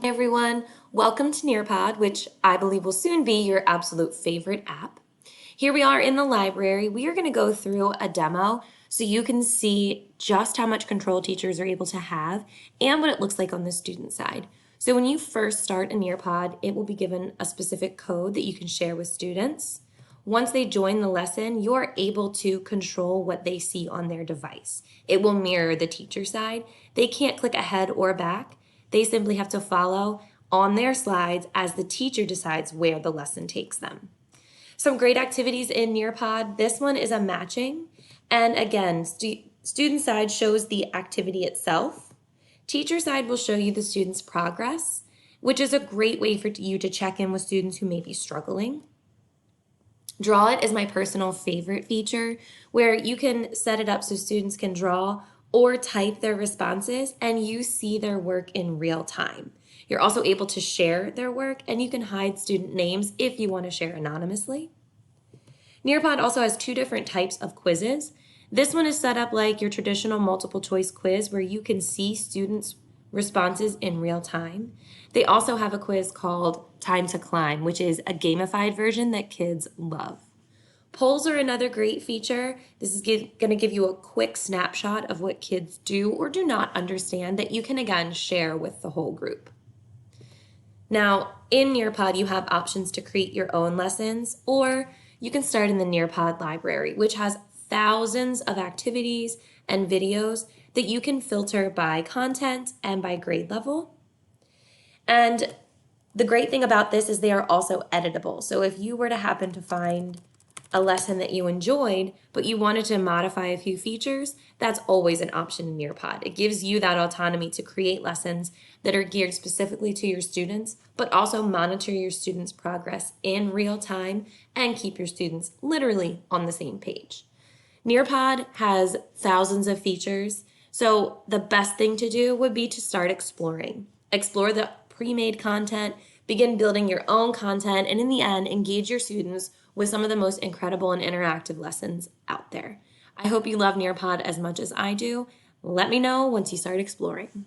Everyone, welcome to Nearpod, which I believe will soon be your absolute favorite app. Here we are in the library. We are going to go through a demo so you can see just how much control teachers are able to have and what it looks like on the student side. So when you first start a Nearpod, it will be given a specific code that you can share with students. Once they join the lesson, you're able to control what they see on their device. It will mirror the teacher side. They can't click ahead or back. They simply have to follow on their slides as the teacher decides where the lesson takes them. Some great activities in Nearpod. This one is a matching. And again, student side shows the activity itself. Teacher side will show you the student's progress, which is a great way for you to check in with students who may be struggling. Draw It is my personal favorite feature where you can set it up so students can draw or type their responses and you see their work in real time. You're also able to share their work and you can hide student names if you want to share anonymously. Nearpod also has two different types of quizzes. This one is set up like your traditional multiple choice quiz where you can see students' responses in real time. They also have a quiz called Time to Climb, which is a gamified version that kids love. Polls are another great feature. This is going to give you a quick snapshot of what kids do or do not understand that you can again share with the whole group. Now, in Nearpod, you have options to create your own lessons, or you can start in the Nearpod library, which has thousands of activities and videos that you can filter by content and by grade level. And the great thing about this is they are also editable. So if you were to happen to find a lesson that you enjoyed, but you wanted to modify a few features, that's always an option in Nearpod. It gives you that autonomy to create lessons that are geared specifically to your students, but also monitor your students' progress in real time and keep your students literally on the same page. Nearpod has thousands of features, so the best thing to do would be to start exploring. Explore the pre-made content, begin building your own content, and in the end, engage your students with some of the most incredible and interactive lessons out there. I hope you love Nearpod as much as I do. Let me know once you start exploring.